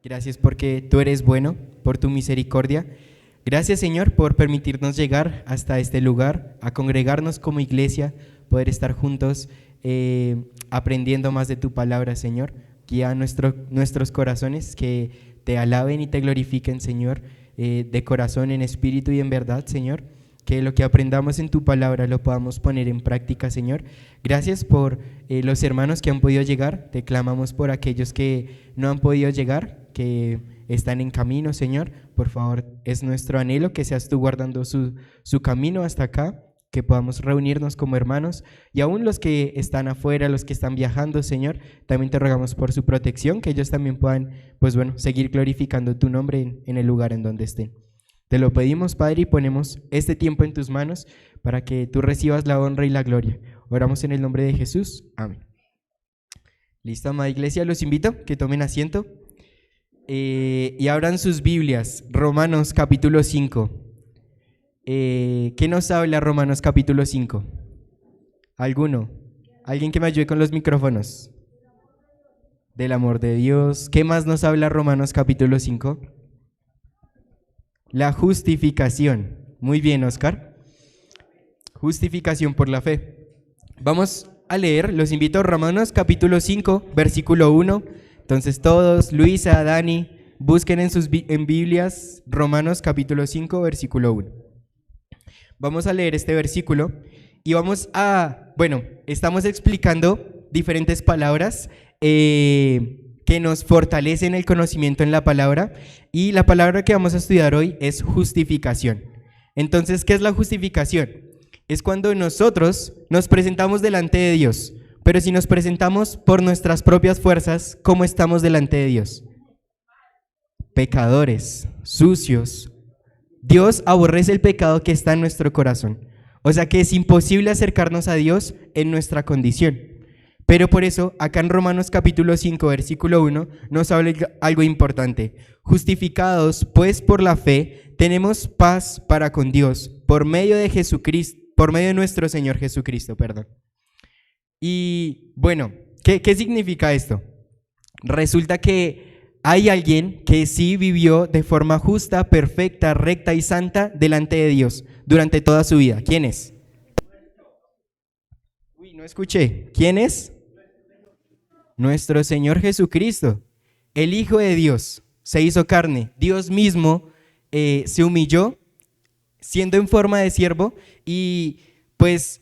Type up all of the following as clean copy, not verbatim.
Gracias porque tú eres bueno, por tu misericordia. Gracias, Señor, por permitirnos llegar hasta este lugar, a congregarnos como iglesia, poder estar juntos aprendiendo más de tu palabra, Señor. Guía nuestros corazones, que te alaben y te glorifiquen, Señor, de corazón, en espíritu y en verdad, Señor. Que lo que aprendamos en tu palabra lo podamos poner en práctica, Señor. Gracias por los hermanos que han podido llegar. Te clamamos por aquellos que no han podido llegar, que están en camino, Señor. Por favor, es nuestro anhelo que seas tú guardando su camino hasta acá, que podamos reunirnos como hermanos. Y aún los que están afuera, los que están viajando, Señor, también te rogamos por su protección, que ellos también puedan, pues bueno, seguir glorificando tu nombre en el lugar en donde estén. Te lo pedimos, Padre, y ponemos este tiempo en tus manos para que tú recibas la honra y la gloria. Oramos en el nombre de Jesús. Amén. Listo, amada iglesia, los invito a que tomen asiento y abran sus Biblias. Romanos capítulo 5. ¿Qué nos habla Romanos capítulo 5? ¿Alguno? ¿Alguien que me ayude con los micrófonos? Del amor de Dios. ¿Qué más nos habla Romanos capítulo 5? La justificación. Muy bien, Oscar. Justificación por la fe. Vamos a leer, los invito a Romanos capítulo 5, versículo 1. Entonces todos, Luisa, Dani, busquen en Biblias Romanos capítulo 5, versículo 1. Vamos a leer este versículo y estamos explicando diferentes palabras que nos fortalecen el conocimiento en la palabra, y la palabra que vamos a estudiar hoy es justificación. Entonces, ¿qué es la justificación? Es cuando nosotros nos presentamos delante de Dios, pero si nos presentamos por nuestras propias fuerzas, ¿cómo estamos delante de Dios? Pecadores, sucios. Dios aborrece el pecado que está en nuestro corazón. O sea que es imposible acercarnos a Dios en nuestra condición. Pero por eso, acá en Romanos capítulo 5, versículo 1, nos habla algo importante. Justificados, pues, por la fe, tenemos paz para con Dios, por medio de Jesucristo, por medio de nuestro Señor Jesucristo, perdón. Y bueno, ¿qué significa esto? Resulta que hay alguien que sí vivió de forma justa, perfecta, recta y santa delante de Dios durante toda su vida. ¿Quién es? Uy, no escuché. ¿Quién es? Nuestro Señor Jesucristo, el Hijo de Dios, se hizo carne. Dios mismo se humilló siendo en forma de siervo, y pues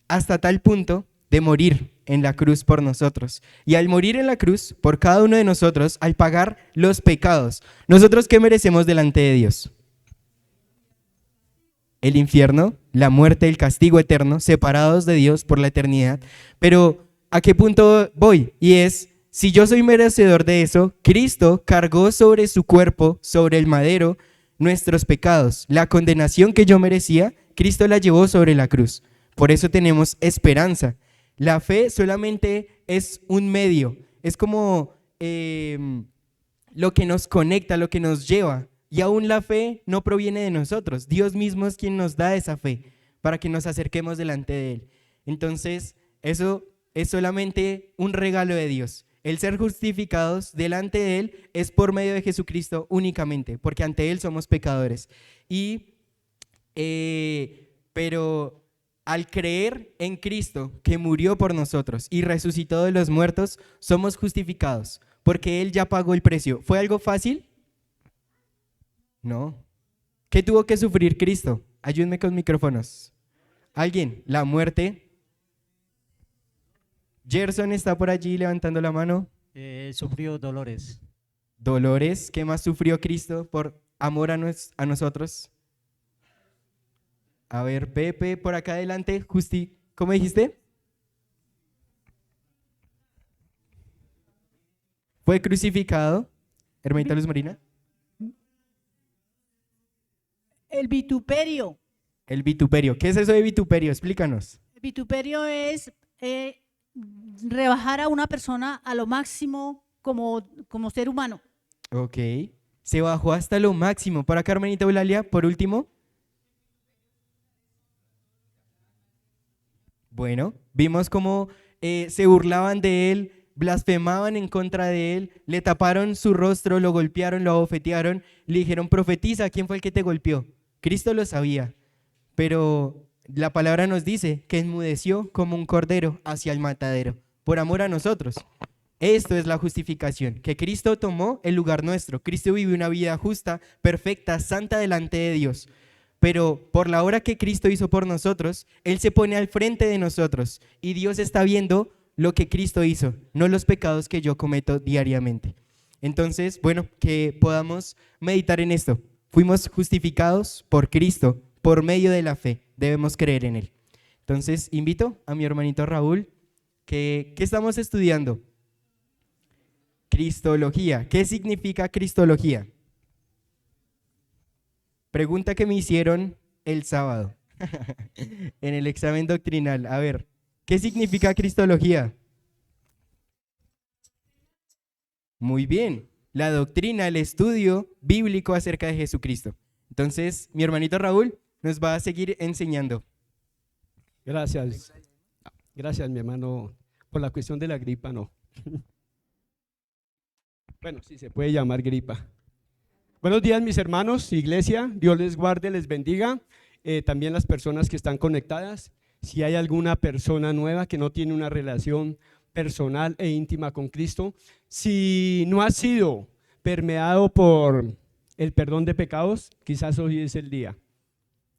hasta tal punto de morir en la cruz por nosotros. Y al morir en la cruz por cada uno de nosotros, al pagar los pecados, ¿nosotros qué merecemos delante de Dios? El infierno, la muerte, el castigo eterno, separados de Dios por la eternidad. Pero ¿a qué punto voy? Y es, si yo soy merecedor de eso, Cristo cargó sobre su cuerpo, sobre el madero, nuestros pecados. La condenación que yo merecía, Cristo la llevó sobre la cruz. Por eso tenemos esperanza. La fe solamente es un medio, es como lo que nos conecta, lo que nos lleva. Y aún la fe no proviene de nosotros. Dios mismo es quien nos da esa fe para que nos acerquemos delante de Él. Entonces, eso es solamente un regalo de Dios. El ser justificados delante de Él es por medio de Jesucristo únicamente, porque ante Él somos pecadores. Pero al creer en Cristo, que murió por nosotros y resucitó de los muertos, somos justificados, porque Él ya pagó el precio. ¿Fue algo fácil? No. ¿Qué tuvo que sufrir Cristo? Ayúdenme con micrófonos. ¿Alguien? ¿La muerte? Gerson está por allí levantando la mano. Sufrió dolores. Dolores. ¿Qué más sufrió Cristo por amor a nosotros? A ver, Pepe, por acá adelante. ¿Cómo dijiste? Fue crucificado. Hermanita Luz Marina. El vituperio. El vituperio. ¿Qué es eso de vituperio? Explícanos. El vituperio es rebajar a una persona a lo máximo como ser humano. Ok. Se bajó hasta lo máximo. Para Carmenita Eulalia, por último. Bueno, vimos cómo se burlaban de él, blasfemaban en contra de él, le taparon su rostro, lo golpearon, lo abofetearon, le dijeron, profetiza, ¿quién fue el que te golpeó? Cristo lo sabía, pero la palabra nos dice que enmudeció como un cordero hacia el matadero, por amor a nosotros. Esto es la justificación, que Cristo tomó el lugar nuestro. Cristo vivió una vida justa, perfecta, santa delante de Dios. Pero por la obra que Cristo hizo por nosotros, Él se pone al frente de nosotros y Dios está viendo lo que Cristo hizo, no los pecados que yo cometo diariamente. Entonces, bueno, que podamos meditar en esto. Fuimos justificados por Cristo, por medio de la fe. Debemos creer en Él. Entonces, invito a mi hermanito Raúl, ¿qué estamos estudiando? Cristología. ¿Qué significa cristología? Pregunta que me hicieron el sábado en el examen doctrinal. A ver, ¿qué significa cristología? Muy bien, la doctrina, el estudio bíblico acerca de Jesucristo. Entonces, mi hermanito Raúl nos va a seguir enseñando. Gracias. Gracias, mi hermano. Por la cuestión de la gripa, no. Bueno, sí se puede llamar gripa. Buenos días, mis hermanos, iglesia. Dios les guarde, les bendiga. También las personas que están conectadas. Si hay alguna persona nueva que no tiene una relación personal e íntima con Cristo, si no ha sido permeado por el perdón de pecados, quizás hoy es el día.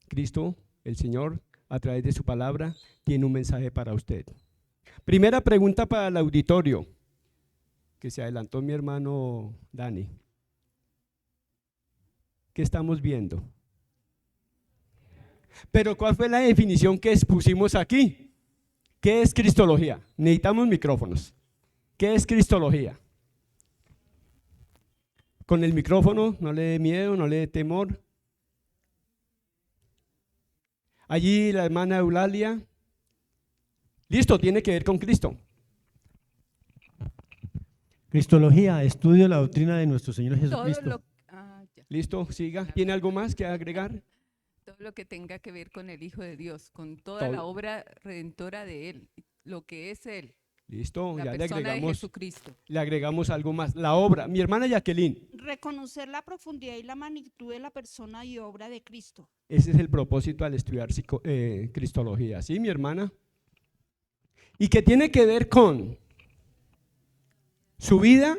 Cristo, el Señor, a través de su palabra, tiene un mensaje para usted. Primera pregunta para el auditorio, que se adelantó mi hermano Dani. ¿Qué estamos viendo? Pero ¿cuál fue la definición que expusimos aquí? ¿Qué es cristología? Necesitamos micrófonos. ¿Qué es cristología? Con el micrófono, no le dé miedo, no le dé temor. Allí la hermana Eulalia. Listo, tiene que ver con Cristo. Cristología, estudio de la doctrina de nuestro Señor Jesucristo. Listo, siga. ¿Tiene algo más que agregar? Todo lo que tenga que ver con el Hijo de Dios, con toda la obra redentora de Él, lo que es Él. Listo, la ya persona de Jesucristo. Le agregamos algo más. La obra. Mi hermana Jacqueline. Reconocer la profundidad y la magnitud de la persona y obra de Cristo. Ese es el propósito al estudiar cristología. ¿Sí, mi hermana? ¿Y qué tiene que ver con su vida,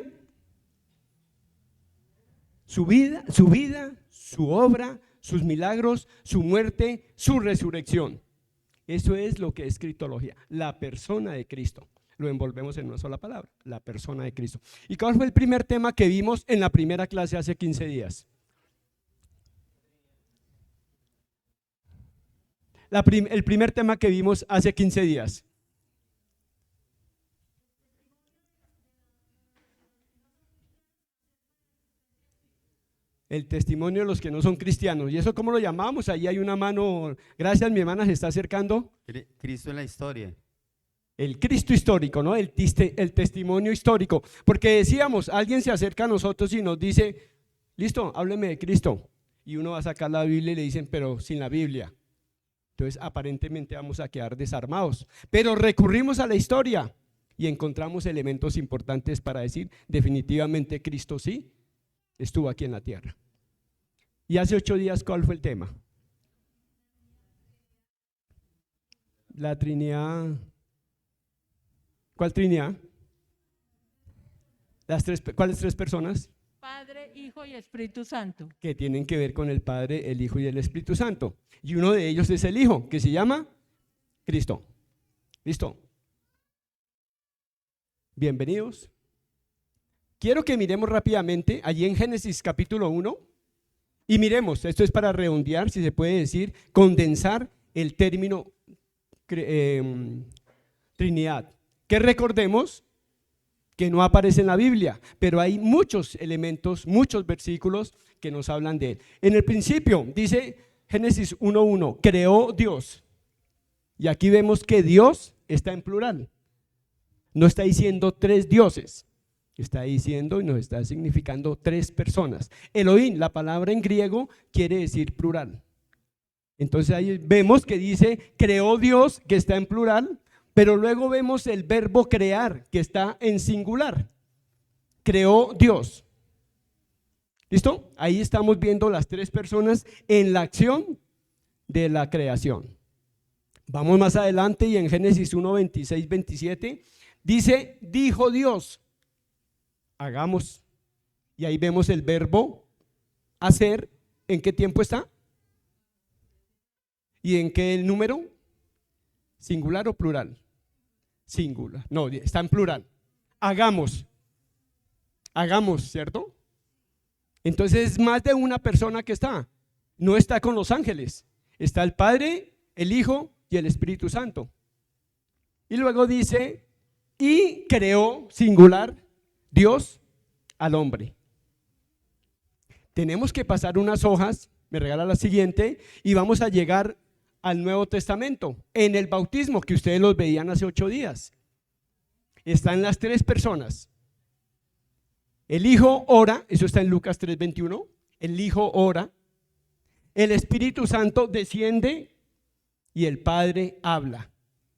su obra, sus milagros, su muerte, su resurrección? Eso es lo que es cristología, la persona de Cristo. Lo envolvemos en una sola palabra, la persona de Cristo. ¿Y cuál fue el primer tema que vimos en la primera clase hace 15 días? El primer tema que vimos hace 15 días. El testimonio de los que no son cristianos. ¿Y eso cómo lo llamamos? Ahí hay una mano. Gracias, mi hermana, se está acercando. Cristo en la historia. El Cristo histórico, ¿no? El testimonio histórico. Porque decíamos, alguien se acerca a nosotros y nos dice, listo, hábleme de Cristo. Y uno va a sacar la Biblia y le dicen, pero sin la Biblia. Entonces, aparentemente vamos a quedar desarmados. Pero recurrimos a la historia y encontramos elementos importantes para decir, definitivamente Cristo sí estuvo aquí en la tierra. Y hace 8 días, ¿cuál fue el tema? La Trinidad. ¿Cuál Trinidad? ¿Cuáles 3 personas? Padre, Hijo y Espíritu Santo. Que tienen que ver con el Padre, el Hijo y el Espíritu Santo. Y uno de ellos es el Hijo, que se llama Cristo. ¿Listo? Bienvenidos. Quiero que miremos rápidamente allí en Génesis capítulo 1 y miremos, esto es para redondear, si se puede decir, condensar el término Trinidad, que recordemos que no aparece en la Biblia, pero hay muchos elementos, muchos versículos que nos hablan de él. En el principio, dice Génesis 1:1, creó Dios, y aquí vemos que Dios está en plural, no está diciendo 3 dioses. Está diciendo y nos está significando 3 personas. Elohim, la palabra en griego, quiere decir plural. Entonces ahí vemos que dice, creó Dios, que está en plural, Pero luego vemos el verbo crear, que está en singular. Creó Dios. ¿Listo? Ahí estamos viendo las tres personas en la acción de la creación. Vamos más adelante y en Génesis 1, 26, 27 dice, dijo Dios, hagamos. Y ahí vemos el verbo hacer. ¿En qué tiempo está? ¿Y en qué el número? ¿Singular o plural? Singular. No, está en plural. Hagamos. Hagamos, ¿cierto? Entonces es más de una persona que está. No está con los ángeles. Está el Padre, el Hijo y el Espíritu Santo. Y luego dice, y creó, singular, Dios al hombre. Tenemos que pasar unas hojas, me regala la siguiente, y vamos a llegar al Nuevo Testamento, en el bautismo que ustedes los veían hace 8 días. Están las tres personas. El Hijo ora, eso está en Lucas 3:21, el Hijo ora, el Espíritu Santo desciende y el Padre habla.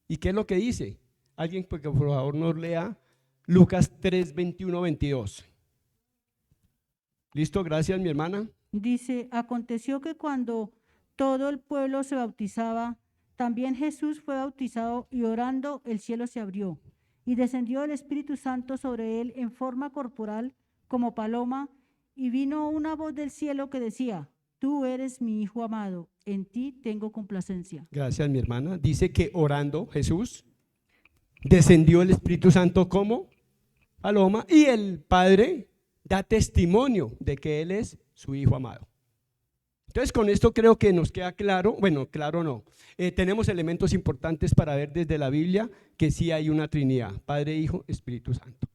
¿Y qué es lo que dice? Alguien que por favor nos lea Lucas 3:21, 22. ¿Listo? Gracias, mi hermana. Dice, aconteció que cuando todo el pueblo se bautizaba, también Jesús fue bautizado y orando el cielo se abrió y descendió el Espíritu Santo sobre él en forma corporal como paloma y vino una voz del cielo que decía, tú eres mi Hijo amado, en ti tengo complacencia. Gracias, mi hermana. Dice que orando Jesús descendió el Espíritu Santo como paloma y el Padre da testimonio de que Él es su Hijo amado. Entonces con esto creo que nos queda claro, bueno, claro no, tenemos elementos importantes para ver desde la Biblia que sí hay una Trinidad, Padre, Hijo, Espíritu Santo,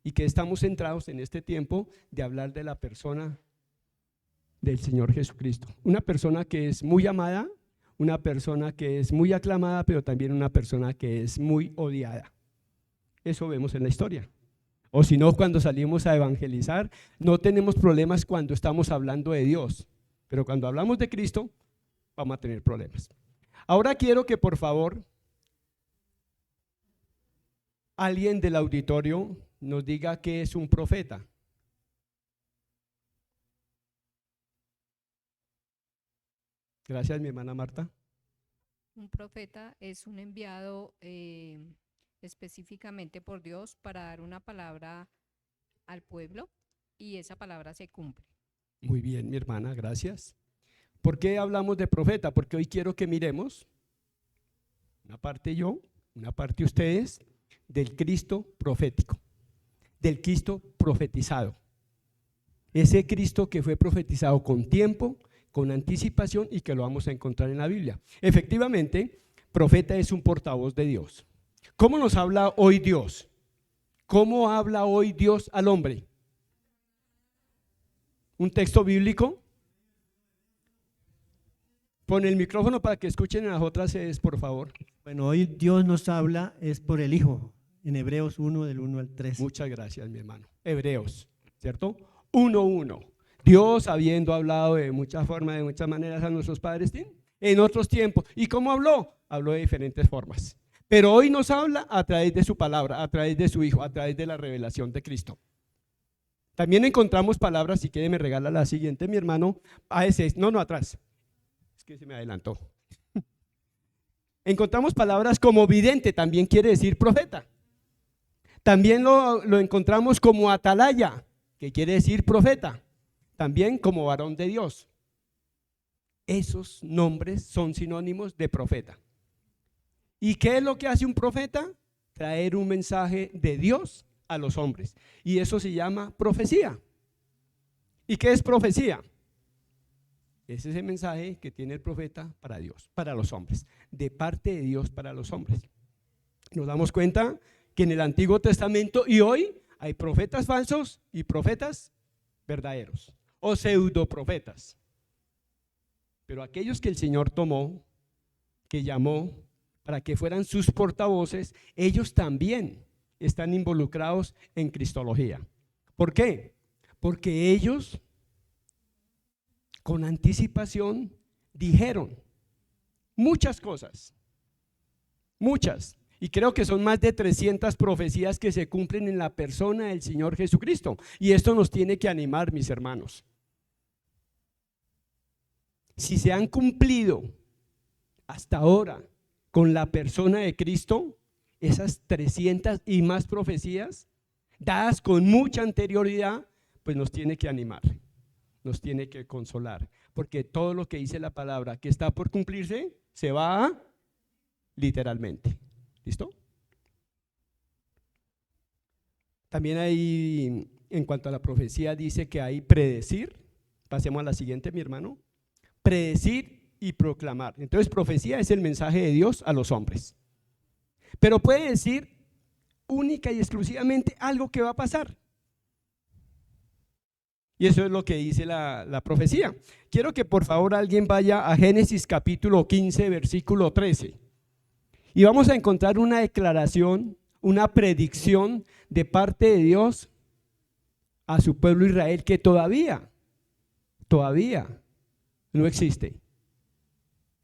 y que estamos centrados en este tiempo de hablar de la persona del Señor Jesucristo, una persona que es muy amada, una persona que es muy aclamada, pero también una persona que es muy odiada. Eso vemos en la historia. O si no, cuando salimos a evangelizar, no tenemos problemas cuando estamos hablando de Dios, pero cuando hablamos de Cristo, vamos a tener problemas. Ahora quiero que por favor, alguien del auditorio nos diga qué es un profeta. Gracias, mi hermana Marta. Un profeta es un enviado específicamente por Dios para dar una palabra al pueblo y esa palabra se cumple. Muy bien, mi hermana, gracias. ¿Por qué hablamos de profeta? Porque hoy quiero que miremos, una parte yo, una parte ustedes, del Cristo profético, del Cristo profetizado. Ese Cristo que fue profetizado con tiempo, con anticipación y que lo vamos a encontrar en la Biblia. Efectivamente, profeta es un portavoz de Dios. ¿Cómo nos habla hoy Dios? ¿Cómo habla hoy Dios al hombre? ¿Un texto bíblico? Pon el micrófono para que escuchen en las otras sedes, por favor. Bueno, hoy Dios nos habla es por el Hijo, en Hebreos 1, del 1 al 3. Muchas gracias, mi hermano. Hebreos, ¿cierto? 1:1. Dios, habiendo hablado de muchas formas, de muchas maneras a nuestros padres en otros tiempos. ¿Y cómo habló? Habló de diferentes formas. Pero hoy nos habla a través de su palabra, a través de su Hijo, a través de la revelación de Cristo. También encontramos palabras, si quiere me regala la siguiente, mi hermano. Atrás. Es que se me adelantó. Encontramos palabras como vidente, también quiere decir profeta. También lo encontramos como atalaya, que quiere decir profeta. También como varón de Dios. Esos nombres son sinónimos de profeta. ¿Y qué es lo que hace un profeta? Traer un mensaje de Dios a los hombres. Y eso se llama profecía. ¿Y qué es profecía? Es ese mensaje que tiene el profeta para Dios, para los hombres, de parte de Dios para los hombres. Nos damos cuenta que en el Antiguo Testamento y hoy hay profetas falsos y profetas verdaderos o pseudoprofetas. Pero aquellos que el Señor tomó, que llamó para que fueran sus portavoces, ellos también están involucrados en cristología. ¿Por qué? Porque ellos con anticipación dijeron muchas cosas, muchas. Y creo que son más de 300 profecías que se cumplen en la persona del Señor Jesucristo. Y esto nos tiene que animar, mis hermanos. Si se han cumplido hasta ahora con la persona de Cristo, esas 300 y más profecías, dadas con mucha anterioridad, pues nos tiene que animar, nos tiene que consolar, porque todo lo que dice la palabra que está por cumplirse, se va a literalmente. ¿Listo? También hay, en cuanto a la profecía, dice que hay predecir. Pasemos a la siguiente, mi hermano. Predecir y proclamar. Entonces, profecía es el mensaje de Dios a los hombres. Pero puede decir única y exclusivamente algo que va a pasar. Y eso es lo que dice la profecía. Quiero que por favor alguien vaya a Génesis capítulo 15, versículo 13. Y vamos a encontrar una declaración, una predicción de parte de Dios a su pueblo Israel que todavía no existe.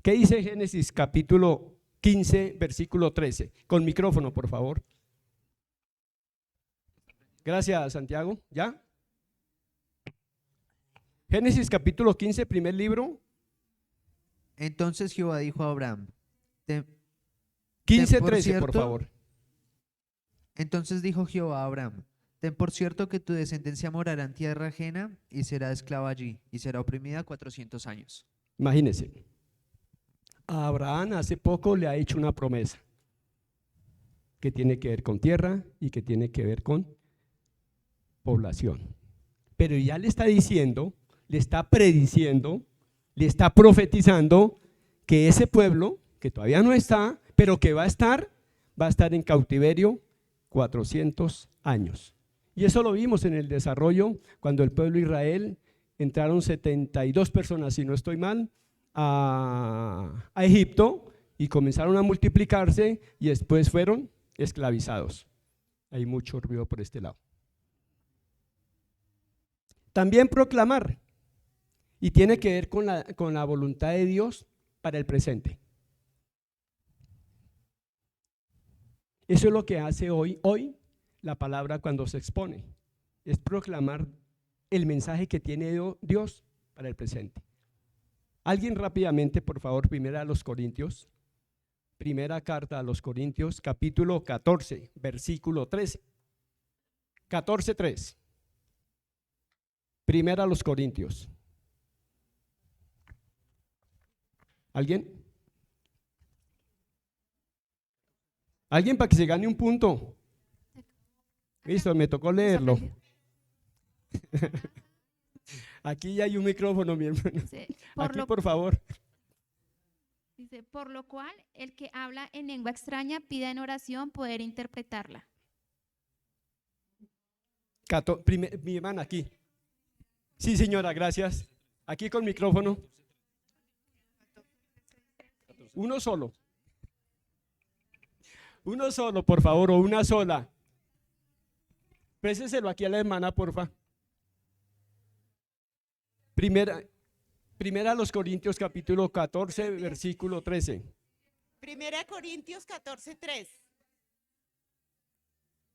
¿Qué dice Génesis capítulo 15, versículo 13? Con micrófono, por favor. Gracias, Santiago. ¿Ya? Génesis capítulo 15, primer libro. Entonces Jehová dijo a Abraham, 15:13, por favor. Entonces dijo Jehová a Abraham, ten por cierto que tu descendencia morará en tierra ajena y será esclava allí y será oprimida 400 años. Imagínense, a Abraham hace poco le ha hecho una promesa que tiene que ver con tierra y que tiene que ver con población. Pero ya le está diciendo, le está prediciendo, le está profetizando que ese pueblo, que todavía no está, pero que va a estar en cautiverio 400 años. Y eso lo vimos en el desarrollo cuando el pueblo de Israel entraron 72 personas, si no estoy mal, a Egipto y comenzaron a multiplicarse y después fueron esclavizados. Hay mucho ruido por este lado. También proclamar, y tiene que ver con la voluntad de Dios para el presente. Eso es lo que hace hoy la palabra cuando se expone, es proclamar el mensaje que tiene Dios para el presente. Alguien rápidamente, por favor, primera a los Corintios, primera carta a los Corintios, capítulo 14, versículo 13. 14:3. Primera a los Corintios. ¿Alguien? ¿Alguien para que se gane un punto? Listo, me tocó leerlo. Aquí ya hay un micrófono, mi hermano. Sí, Aquí, por favor. Dice, por lo cual, el que habla en lengua extraña pida en oración poder interpretarla. Mi hermana, aquí. Sí, señora, gracias. Aquí con micrófono. Uno solo. Uno solo, por favor, o una sola. Préseselo aquí a la hermana, porfa. Primera a los Corintios, capítulo 14, versículo 13. Primera Corintios 14:3.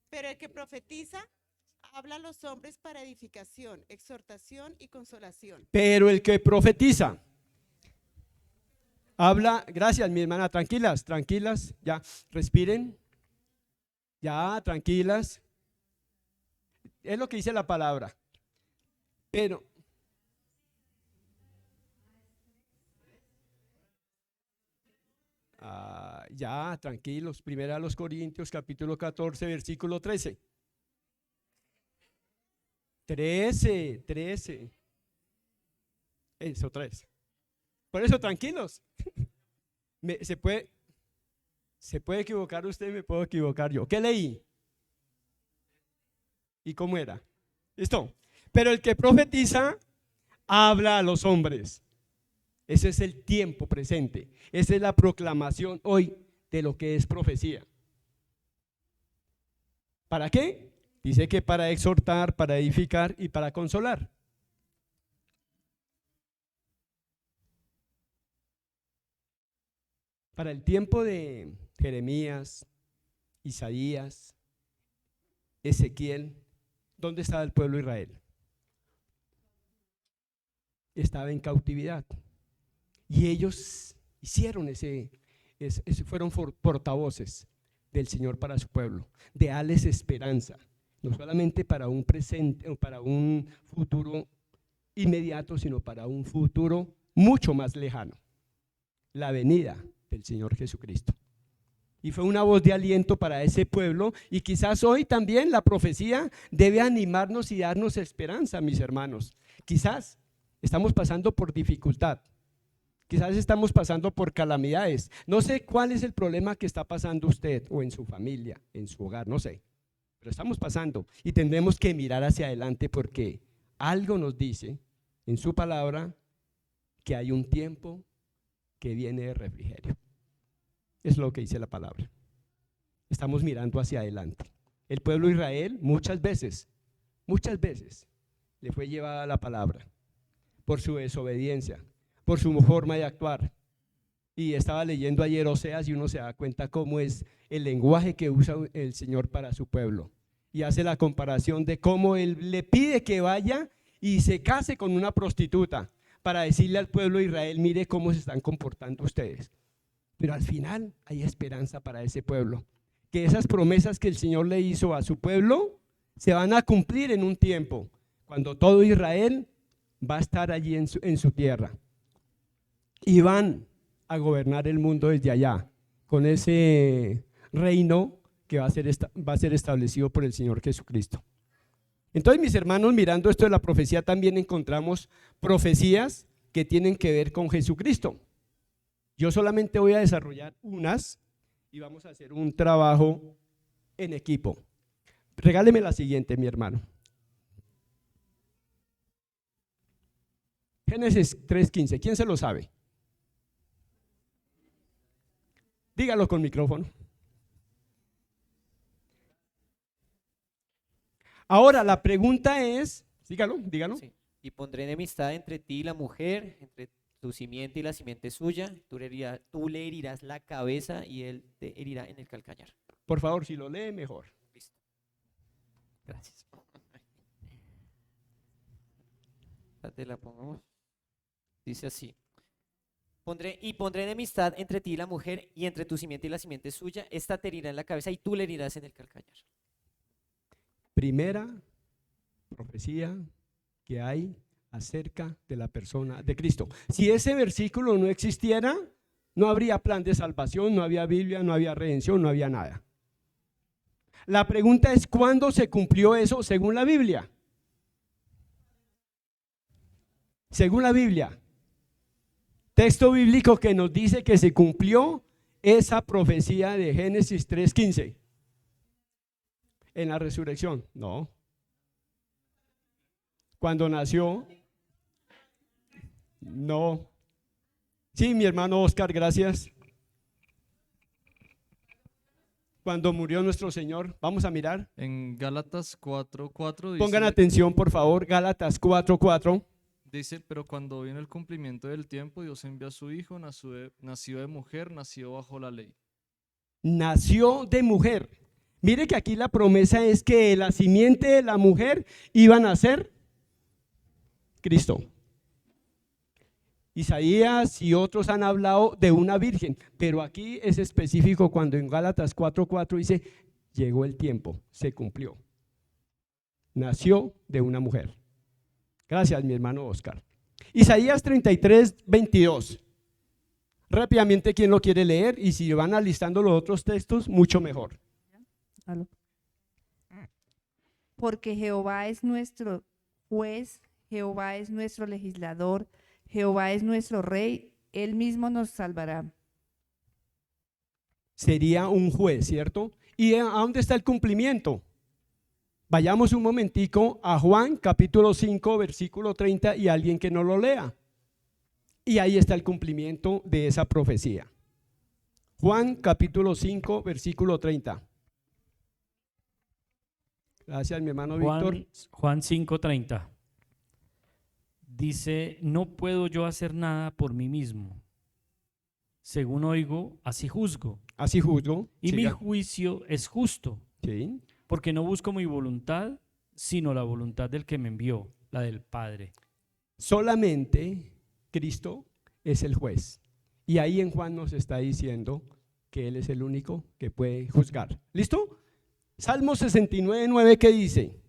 Pero el que profetiza habla a los hombres para edificación, exhortación y consolación. Pero el que profetiza habla, gracias mi hermana, tranquilas, ya, respiren, ya, tranquilas. Es lo que dice la palabra. Pero ya, tranquilos, primera a los Corintios, capítulo 14, versículo 13. 13. Eso, 13. Por eso, tranquilos. Se puede equivocar usted, me puedo equivocar yo. ¿Qué leí? ¿Y cómo era? ¿Listo? Pero el que profetiza habla a los hombres. Ese es el tiempo presente. Esa es la proclamación hoy de lo que es profecía. ¿Para qué? Dice que para exhortar, para edificar y para consolar. Para el tiempo de Jeremías, Isaías, Ezequiel, ¿dónde estaba el pueblo de Israel? Estaba en cautividad. Y ellos hicieron fueron portavoces del Señor para su pueblo, de darles esperanza, no solamente para un presente o para un futuro inmediato, sino para un futuro mucho más lejano, la venida del Señor Jesucristo. Y fue una voz de aliento para ese pueblo, y quizás hoy también la profecía debe animarnos y darnos esperanza, mis hermanos. Quizás estamos pasando por dificultad, quizás estamos pasando por calamidades. No sé cuál es el problema que está pasando usted o en su familia, en su hogar, no sé. Pero estamos pasando y tendremos que mirar hacia adelante, porque algo nos dice en su palabra que hay un tiempo que viene de refrigerio. Es lo que dice la palabra. Estamos mirando hacia adelante. El pueblo de Israel muchas veces le fue llevada la palabra por su desobediencia, por su forma de actuar. Y estaba leyendo ayer Oseas y uno se da cuenta cómo es el lenguaje que usa el Señor para su pueblo. Y hace la comparación de cómo Él le pide que vaya y se case con una prostituta para decirle al pueblo de Israel: mire cómo se están comportando ustedes. Pero al final hay esperanza para ese pueblo, que esas promesas que el Señor le hizo a su pueblo se van a cumplir en un tiempo, cuando todo Israel va a estar allí en su tierra, y van a gobernar el mundo desde allá, con ese reino que va a ser establecido por el Señor Jesucristo. Entonces, mis hermanos, mirando esto de la profecía, también encontramos profecías que tienen que ver con Jesucristo. Yo solamente voy a desarrollar unas y vamos a hacer un trabajo en equipo. Regáleme la siguiente, mi hermano. Génesis 3:15, ¿quién se lo sabe? Dígalo con micrófono. Ahora la pregunta es, dígalo. Sí. Y pondré enemistad entre ti y la mujer, entre tu simiente y la simiente suya. Tú le herirás la cabeza y él te herirá en el calcañar. Por favor, si lo lee, mejor. Listo. Gracias. Te la pongamos. Dice así: pondré enemistad entre ti y la mujer, y entre tu simiente y la simiente suya. Esta te herirá en la cabeza y tú le herirás en el calcañar. Primera profecía que hay acerca de la persona de Cristo. Si ese versículo no existiera, no habría plan de salvación, no había Biblia, no había redención, no había nada. La pregunta es: ¿cuándo se cumplió eso según la Biblia? Según la Biblia, texto bíblico que nos dice que se cumplió esa profecía de Génesis 3:15. En la resurrección, no. Cuando nació, no. Sí, mi hermano Oscar, gracias. Cuando murió nuestro Señor, vamos a mirar. En Gálatas 4:4 dice, pongan atención, por favor, Gálatas 4:4. Dice: pero cuando vino el cumplimiento del tiempo, Dios envió a su Hijo, nació de mujer, nació bajo la ley. Nació de mujer. Mire que aquí la promesa es que la simiente de la mujer iba a nacer Cristo. Isaías y otros han hablado de una virgen, pero aquí es específico cuando en Gálatas 4:4 dice: llegó el tiempo, se cumplió. Nació de una mujer. Gracias, mi hermano Oscar. Isaías 33:22. Rápidamente, ¿quién lo quiere leer? Y si van alistando los otros textos, mucho mejor. Porque Jehová es nuestro juez, Jehová es nuestro legislador, Jehová es nuestro rey, él mismo nos salvará. Sería un juez, ¿cierto? ¿Y a dónde está el cumplimiento? Vayamos un momentico a Juan capítulo 5 versículo 30 y alguien que no lo lea. Y ahí está el cumplimiento de esa profecía. Juan capítulo 5 versículo 30. Gracias, mi hermano Víctor. Juan 5:30. Dice: no puedo yo hacer nada por mí mismo. Según oigo, así juzgo. Así juzgo. Y mi siga. juicio es justo, Sí. porque no busco mi voluntad, sino la voluntad del que me envió, la del Padre. Solamente Cristo es el juez. Y ahí en Juan nos está diciendo que Él es el único que puede juzgar. ¿Listo? Salmo 69:9, ¿qué dice?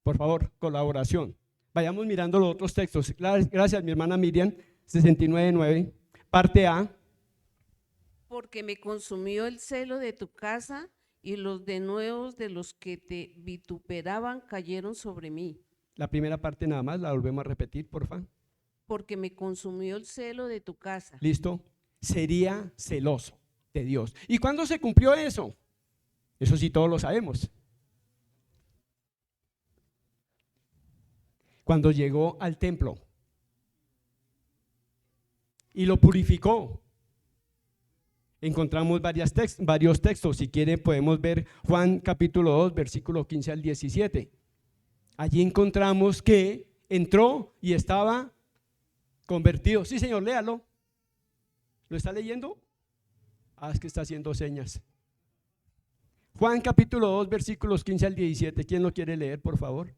Por favor, colaboración. Vayamos mirando los otros textos. Gracias, mi hermana Miriam. 69:9. Parte A. Porque me consumió el celo de tu casa y los denuedos de los que te vituperaban cayeron sobre mí. La primera parte nada más, la volvemos a repetir, porfa. Porque me consumió el celo de tu casa. ¿Listo? Sería celoso de Dios. ¿Y cuándo se cumplió eso? Eso sí todos lo sabemos. Cuando llegó al templo y lo purificó. Encontramos varios textos. Si quieren podemos ver Juan capítulo 2, versículo 15 al 17. Allí encontramos que entró y estaba convertido. Sí, señor, léalo. ¿Lo está leyendo? Ah, es que está haciendo señas. Juan capítulo 2, versículos 15 al 17. ¿Quién lo quiere leer, por favor?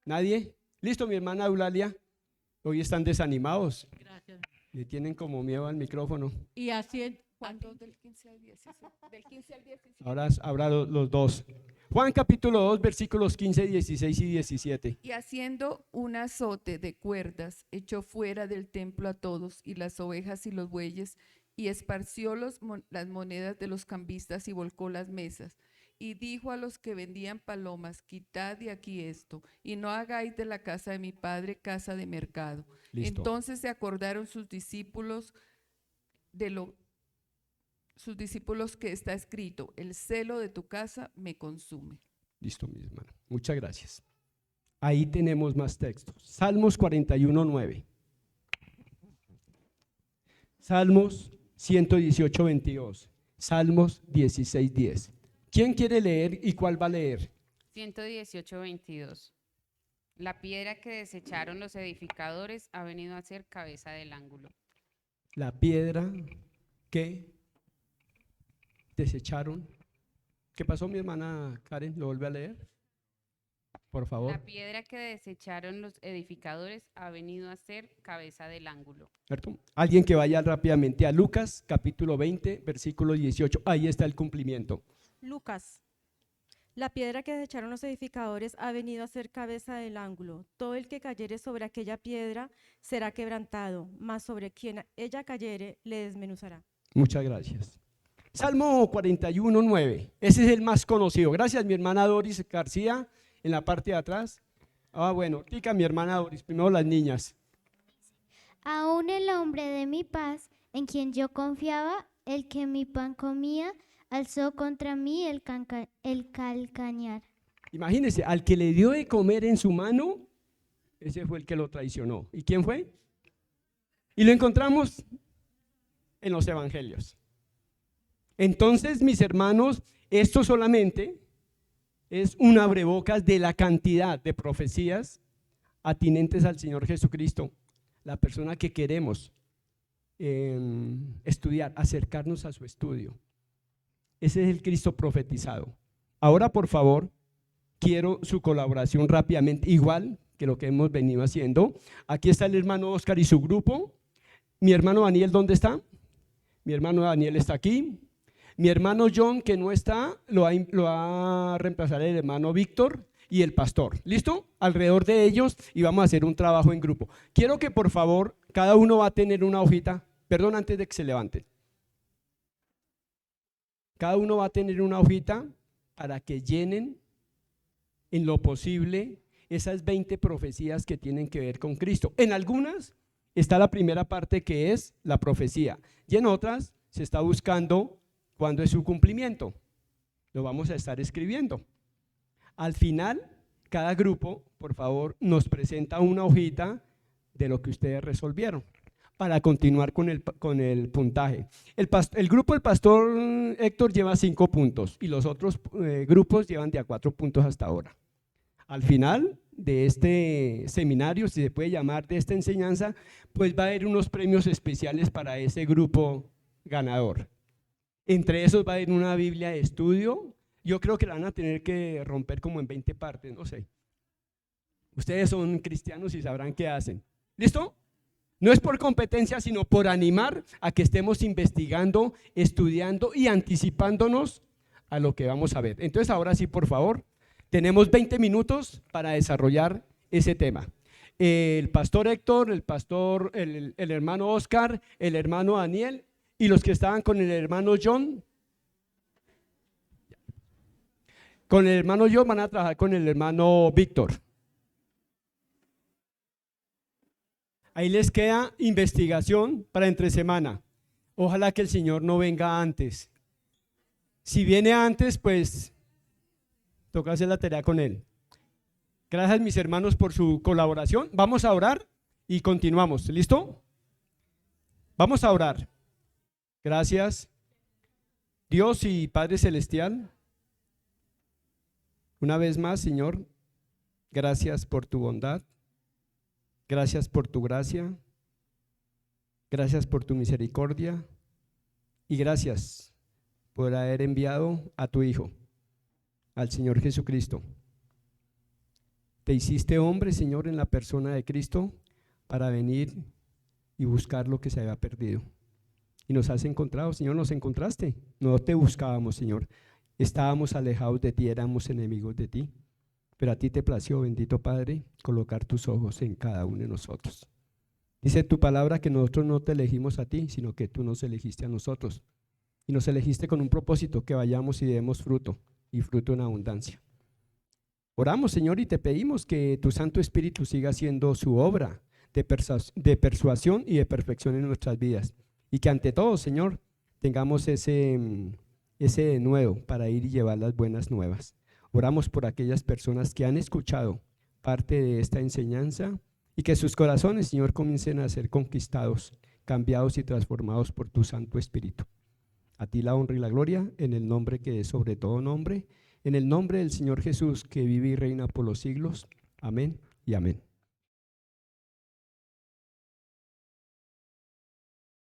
¿Nadie? ¿Listo, mi hermana Eulalia? Hoy están desanimados. Gracias. Le tienen como miedo al micrófono. Y así Juan 2 del 15 al 17. Del 15 al 17. Ahora los dos. Juan capítulo 2, versículos 15, 16 y 17. Y haciendo un azote de cuerdas, echó fuera del templo a todos, y las ovejas y los bueyes, y esparció las monedas de los cambistas y volcó las mesas. Y dijo a los que vendían palomas: quitad de aquí esto, y no hagáis de la casa de mi padre casa de mercado. Listo. Entonces se acordaron sus discípulos que está escrito: el celo de tu casa me consume. Listo, mi hermano. Muchas gracias. Ahí tenemos más textos. Salmos 41:9. Salmos 118:22. Salmos 16:10. ¿Quién quiere leer y cuál va a leer? 118:22. La piedra que desecharon los edificadores ha venido a ser cabeza del ángulo. La piedra que desecharon. ¿Qué pasó, mi hermana Karen? ¿Lo vuelve a leer? Por favor. La piedra que desecharon los edificadores ha venido a ser cabeza del ángulo. ¿Cierto? Alguien que vaya rápidamente a Lucas, capítulo 20, versículo 18. Ahí está el cumplimiento. Lucas. La piedra que desecharon los edificadores ha venido a ser cabeza del ángulo. Todo el que cayere sobre aquella piedra será quebrantado, mas sobre quien ella cayere le desmenuzará. Muchas gracias. Salmo 41:9. Ese es el más conocido. Gracias, mi hermana Doris García, en la parte de atrás. Bueno, tica mi hermana Doris, primero las niñas. Aún el hombre de mi paz, en quien yo confiaba, el que mi pan comía, alzó contra mí el calcañar. Imagínense, al que le dio de comer en su mano, ese fue el que lo traicionó. ¿Y quién fue? Y lo encontramos en los evangelios. Entonces, mis hermanos, esto solamente es un abrebocas de la cantidad de profecías atinentes al Señor Jesucristo, la persona que queremos estudiar, acercarnos a su estudio. Ese es el Cristo profetizado. Ahora, por favor, quiero su colaboración rápidamente, igual que lo que hemos venido haciendo. Aquí está el hermano Oscar y su grupo. Mi hermano Daniel, ¿dónde está? Mi hermano Daniel está aquí. Mi hermano John, que no está, lo va a reemplazar el hermano Víctor y el pastor. ¿Listo? Alrededor de ellos, y vamos a hacer un trabajo en grupo. Quiero que, por favor, cada uno va a tener una hojita. Perdón, antes de que se levanten. Cada uno va a tener una hojita para que llenen en lo posible esas 20 profecías que tienen que ver con Cristo. En algunas está la primera parte, que es la profecía, y en otras se está buscando cuándo es su cumplimiento. Lo vamos a estar escribiendo. Al final, cada grupo, por favor, nos presenta una hojita de lo que ustedes resolvieron, para continuar con el puntaje. El grupo del pastor Héctor lleva 5 puntos y los otros grupos llevan de a 4 puntos hasta ahora. Al final de este seminario, si se puede llamar, de esta enseñanza, pues va a haber unos premios especiales para ese grupo ganador. Entre esos va a haber una Biblia de estudio. Yo creo que la van a tener que romper como en 20 partes, no sé. Ustedes son cristianos y sabrán qué hacen. ¿Listo? No es por competencia, sino por animar a que estemos investigando, estudiando y anticipándonos a lo que vamos a ver. Entonces ahora sí, por favor, tenemos 20 minutos para desarrollar ese tema. El pastor Héctor, el hermano Oscar, el hermano Daniel y los que estaban con el hermano John. Con el hermano John van a trabajar con el hermano Víctor. Ahí les queda investigación para entre semana. Ojalá que el Señor no venga antes. Si viene antes, pues toca hacer la tarea con Él. Gracias, mis hermanos, por su colaboración. Vamos a orar y continuamos. ¿Listo? Vamos a orar. Gracias. Dios y Padre Celestial, una vez más, Señor, gracias por tu bondad. Gracias por tu gracia, gracias por tu misericordia y gracias por haber enviado a tu Hijo, al Señor Jesucristo. Te hiciste hombre, Señor, en la persona de Cristo para venir y buscar lo que se había perdido. Y nos has encontrado, Señor, nos encontraste. No te buscábamos, Señor. Estábamos alejados de ti, éramos enemigos de ti. Pero a ti te plació, bendito Padre, colocar tus ojos en cada uno de nosotros. Dice tu palabra que nosotros no te elegimos a ti, sino que tú nos elegiste a nosotros. Y nos elegiste con un propósito, que vayamos y demos fruto, y fruto en abundancia. Oramos, Señor, y te pedimos que tu Santo Espíritu siga haciendo su obra de persuasión y de perfección en nuestras vidas. Y que ante todo, Señor, tengamos ese denuedo para ir y llevar las buenas nuevas. Oramos por aquellas personas que han escuchado parte de esta enseñanza y que sus corazones, Señor, comiencen a ser conquistados, cambiados y transformados por tu Santo Espíritu. A ti la honra y la gloria, en el nombre que es sobre todo nombre, en el nombre del Señor Jesús, que vive y reina por los siglos. Amén y amén.